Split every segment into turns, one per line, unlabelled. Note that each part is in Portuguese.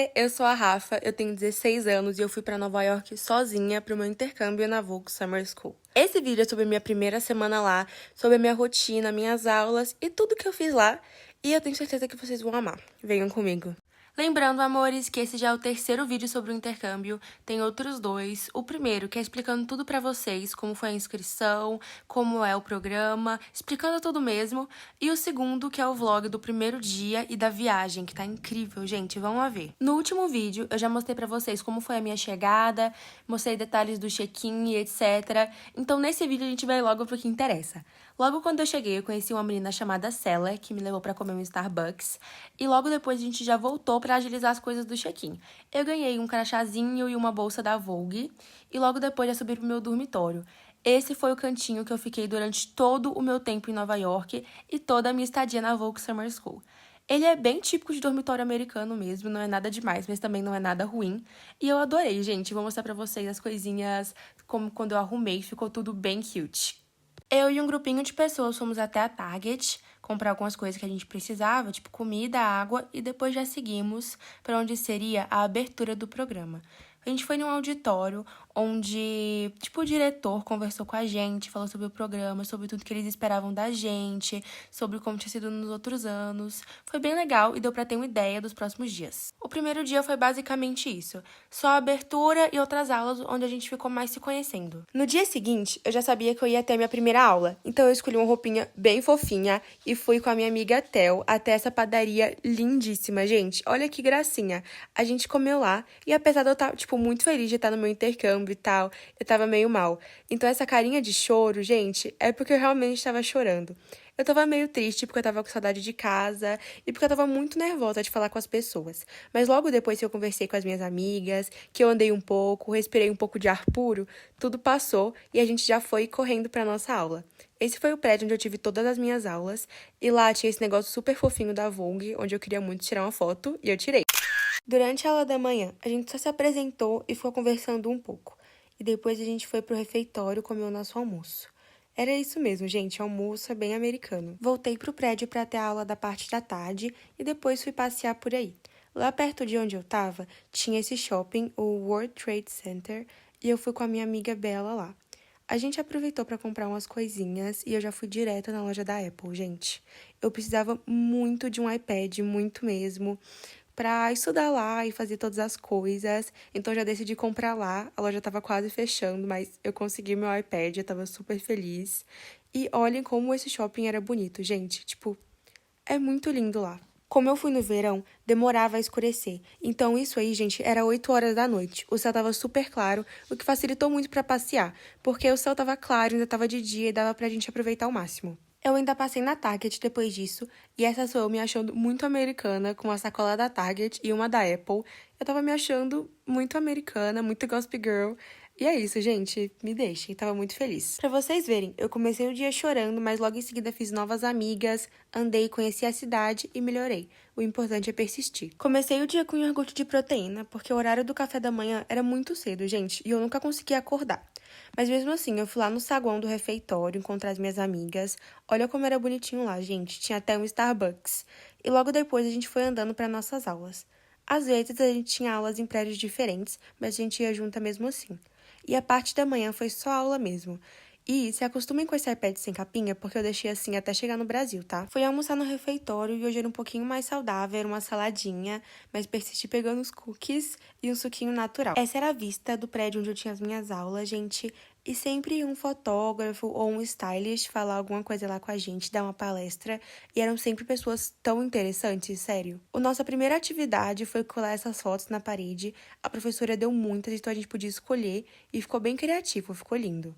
Oiê, eu sou a Rafa, eu tenho 16 anos e eu fui pra Nova York sozinha pro meu intercâmbio na Vogue Summer School. Esse vídeo é sobre a minha primeira semana lá, sobre a minha rotina, minhas aulas e tudo que eu fiz lá, e eu tenho certeza que vocês vão amar. Venham comigo. Lembrando, amores, que esse já é o terceiro vídeo sobre o intercâmbio, tem outros dois. O primeiro, que é explicando tudo pra vocês, como foi a inscrição, como é o programa, explicando tudo mesmo. E o segundo, que é o vlog do primeiro dia e da viagem, que tá incrível, gente, vão lá ver. No último vídeo, eu já mostrei pra vocês como foi a minha chegada, mostrei detalhes do check-in e etc. Então, nesse vídeo, a gente vai logo pro que interessa. Logo quando eu cheguei, eu conheci uma menina chamada Sela, que me levou pra comer um Starbucks. E logo depois a gente já voltou pra agilizar as coisas do check-in. Eu ganhei um crachazinho e uma bolsa da Vogue. E logo depois já subi pro meu dormitório. Esse foi o cantinho que eu fiquei durante todo o meu tempo em Nova York e toda a minha estadia na Vogue Summer School. Ele é bem típico de dormitório americano mesmo, não é nada demais, mas também não é nada ruim. E eu adorei, gente. Vou mostrar pra vocês as coisinhas, como quando eu arrumei, ficou tudo bem cute. Eu e um grupinho de pessoas fomos até a Target comprar algumas coisas que a gente precisava, tipo comida, água, e depois já seguimos para onde seria a abertura do programa. A gente foi num auditório onde, tipo, o diretor conversou com a gente, falou sobre o programa, sobre tudo que eles esperavam da gente, sobre como tinha sido nos outros anos. Foi bem legal e deu pra ter uma ideia dos próximos dias. O primeiro dia foi basicamente isso, só a abertura e outras aulas onde a gente ficou mais se conhecendo. No dia seguinte, eu já sabia que eu ia ter minha primeira aula, então eu escolhi uma roupinha bem fofinha e fui com a minha amiga Tel até essa padaria lindíssima, gente. Olha que gracinha. A gente comeu lá e apesar de eu estar, tipo, muito feliz de estar no meu intercâmbio e tal, eu tava meio mal. Então essa carinha de choro, gente, é porque eu realmente estava chorando. Eu tava meio triste porque eu tava com saudade de casa e porque eu tava muito nervosa de falar com as pessoas. Mas logo depois que eu conversei com as minhas amigas, que eu andei um pouco, respirei um pouco de ar puro, tudo passou e a gente já foi correndo pra nossa aula. Esse foi o prédio onde eu tive todas as minhas aulas e lá tinha esse negócio super fofinho da Vogue, onde eu queria muito tirar uma foto e eu tirei. Durante a aula da manhã, a gente só se apresentou e ficou conversando um pouco. E depois a gente foi pro refeitório comer o nosso almoço. Era isso mesmo, gente, almoço é bem americano. Voltei pro prédio para ter a aula da parte da tarde e depois fui passear por aí. Lá perto de onde eu tava, tinha esse shopping, o World Trade Center, e eu fui com a minha amiga Bella lá. A gente aproveitou para comprar umas coisinhas e eu já fui direto na loja da Apple, gente. Eu precisava muito de um iPad, muito mesmo, para estudar lá e fazer todas as coisas. Então já decidi comprar lá. A loja tava quase fechando, mas eu consegui meu iPad, eu tava super feliz. E olhem como esse shopping era bonito, gente. Tipo, é muito lindo lá. Como eu fui no verão, demorava a escurecer. Então isso aí, gente, era 8 horas da noite. O céu tava super claro, o que facilitou muito para passear, porque o céu tava claro, ainda tava de dia e dava pra gente aproveitar ao máximo. Eu ainda passei na Target depois disso, e essa sou eu me achando muito americana, com uma sacola da Target e uma da Apple. Eu tava me achando muito americana, muito Gossip Girl. E é isso, gente. Me deixem. Tava muito feliz. Pra vocês verem, eu comecei o dia chorando, mas logo em seguida fiz novas amigas, andei, conheci a cidade e melhorei. O importante é persistir. Comecei o dia com iogurte de proteína, porque o horário do café da manhã era muito cedo, gente, e eu nunca conseguia acordar. Mas mesmo assim, eu fui lá no saguão do refeitório encontrar as minhas amigas. Olha como era bonitinho lá, gente. Tinha até um Starbucks. E logo depois a gente foi andando para nossas aulas. Às vezes a gente tinha aulas em prédios diferentes, mas a gente ia junta mesmo assim. E a parte da manhã foi só aula mesmo. E se acostumem com esse iPad sem capinha, porque eu deixei assim até chegar no Brasil, tá? Fui almoçar no refeitório e hoje era um pouquinho mais saudável, era uma saladinha, mas persisti pegando os cookies e um suquinho natural. Essa era a vista do prédio onde eu tinha as minhas aulas, gente. E sempre um fotógrafo ou um stylist falar alguma coisa lá com a gente, dar uma palestra. E eram sempre pessoas tão interessantes, sério. A nossa primeira atividade foi colar essas fotos na parede. A professora deu muitas, então a gente podia escolher. E ficou bem criativo, ficou lindo.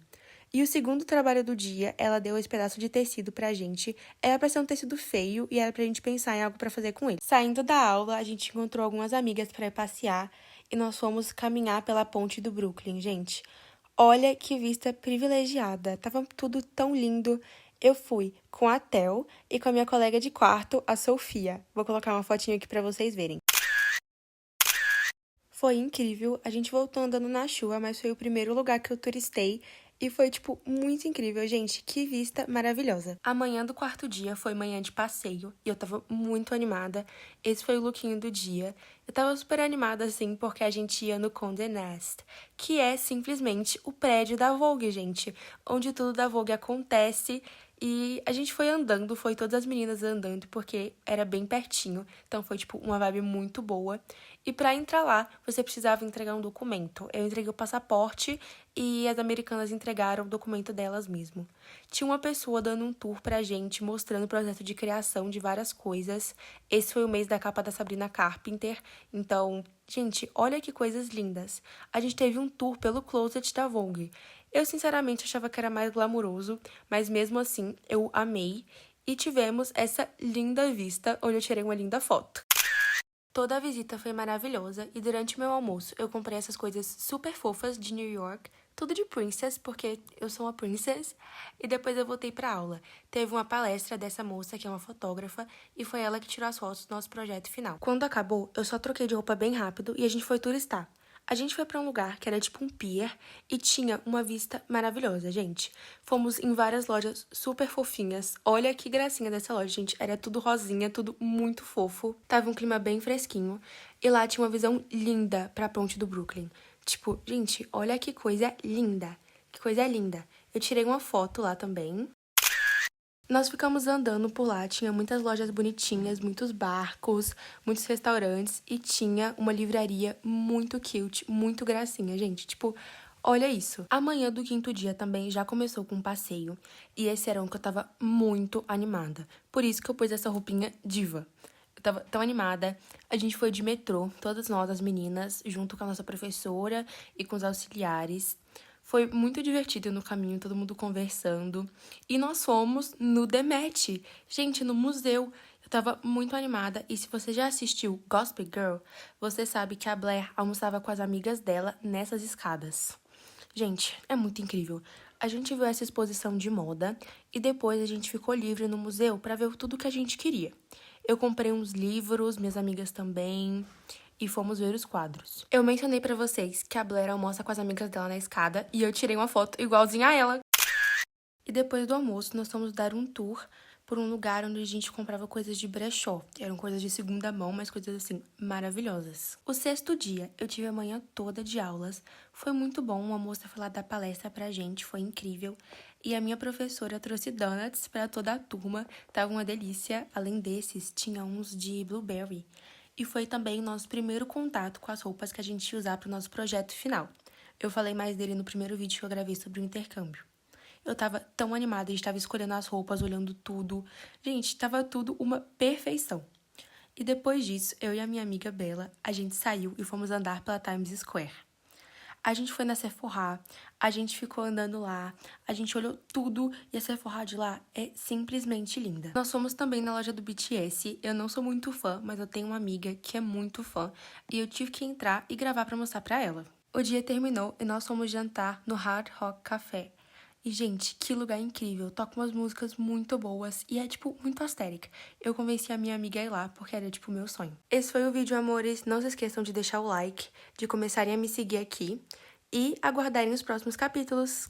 E o segundo trabalho do dia, ela deu esse pedaço de tecido pra gente. Era pra ser um tecido feio e era pra gente pensar em algo pra fazer com ele. Saindo da aula, a gente encontrou algumas amigas pra ir passear e nós fomos caminhar pela ponte do Brooklyn, gente. Olha que vista privilegiada. Tava tudo tão lindo. Eu fui com a Tel e com a minha colega de quarto, a Sofia. Vou colocar uma fotinha aqui pra vocês verem. Foi incrível, a gente voltou andando na chuva, mas foi o primeiro lugar que eu turistei E foi, tipo, muito incrível, gente. Que vista maravilhosa. A manhã do quarto dia foi manhã de passeio e eu tava muito animada. Esse foi o lookinho do dia. Eu tava super animada, assim, porque a gente ia no Condé Nast, que é simplesmente o prédio da Vogue, gente. Onde tudo da Vogue acontece. E a gente foi andando, foi todas as meninas andando, porque era bem pertinho. Então foi, tipo, uma vibe muito boa. E pra entrar lá, você precisava entregar um documento. Eu entreguei o passaporte e as americanas entregaram o documento delas mesmo. Tinha uma pessoa dando um tour pra gente, mostrando o processo de criação de várias coisas. Esse foi o mês da capa da Sabrina Carpenter. Então, gente, olha que coisas lindas. A gente teve um tour pelo closet da Vogue. Eu, sinceramente, achava que era mais glamuroso, mas mesmo assim, eu amei. E tivemos essa linda vista, onde eu tirei uma linda foto. Toda a visita foi maravilhosa e durante o meu almoço eu comprei essas coisas super fofas de New York, tudo de princess, porque eu sou uma princess, e depois eu voltei pra aula. Teve uma palestra dessa moça, que é uma fotógrafa, e foi ela que tirou as fotos do nosso projeto final. Quando acabou, eu só troquei de roupa bem rápido e a gente foi turistar. A gente foi pra um lugar que era tipo um pier e tinha uma vista maravilhosa, gente. Fomos em várias lojas super fofinhas. Olha que gracinha dessa loja, gente. Era tudo rosinha, tudo muito fofo. Tava um clima bem fresquinho. E lá tinha uma visão linda pra ponte do Brooklyn. Tipo, gente, olha que coisa linda. Que coisa linda. Eu tirei uma foto lá também. Nós ficamos andando por lá, tinha muitas lojas bonitinhas, muitos barcos, muitos restaurantes e tinha uma livraria muito cute, muito gracinha, gente. Tipo, olha isso. A manhã do quinto dia também já começou com um passeio e esse era um que eu tava muito animada. Por isso que eu pus essa roupinha diva. Eu tava tão animada. A gente foi de metrô, todas nós, as meninas, junto com a nossa professora e com os auxiliares. Foi muito divertido no caminho, todo mundo conversando. E nós fomos no The Met. Gente, no museu. Eu tava muito animada. E se você já assistiu Gossip Girl, você sabe que a Blair almoçava com as amigas dela nessas escadas. Gente, é muito incrível. A gente viu essa exposição de moda e depois a gente ficou livre no museu para ver tudo que a gente queria. Eu comprei uns livros, minhas amigas também, e fomos ver os quadros. Eu mencionei pra vocês que a Blair almoça com as amigas dela na escada e eu tirei uma foto igualzinha a ela. E depois do almoço, nós fomos dar um tour por um lugar onde a gente comprava coisas de brechó. Eram coisas de segunda mão, mas coisas assim, maravilhosas. O sexto dia, eu tive a manhã toda de aulas. Foi muito bom, uma moça foi lá dar palestra pra gente, foi incrível. E a minha professora trouxe donuts pra toda a turma, tava uma delícia. Além desses, tinha uns de blueberry. E foi também o nosso primeiro contato com as roupas que a gente ia usar para o nosso projeto final. Eu falei mais dele no primeiro vídeo que eu gravei sobre o intercâmbio. Eu tava tão animada, a gente tava escolhendo as roupas, olhando tudo. Gente, tava tudo uma perfeição. E depois disso, eu e a minha amiga Bella, a gente saiu e fomos andar pela Times Square. A gente foi na Sephora, a gente ficou andando lá, a gente olhou tudo e a Sephora de lá é simplesmente linda. Nós fomos também na loja do BTS, eu não sou muito fã, mas eu tenho uma amiga que é muito fã e eu tive que entrar e gravar pra mostrar pra ela. O dia terminou e nós fomos jantar no Hard Rock Café. E, gente, que lugar incrível, toca umas músicas muito boas e é, tipo, muito aesthetic. Eu convenci a minha amiga a ir lá porque era, tipo, o meu sonho. Esse foi o vídeo, amores. Não se esqueçam de deixar o like, de começarem a me seguir aqui e aguardarem os próximos capítulos.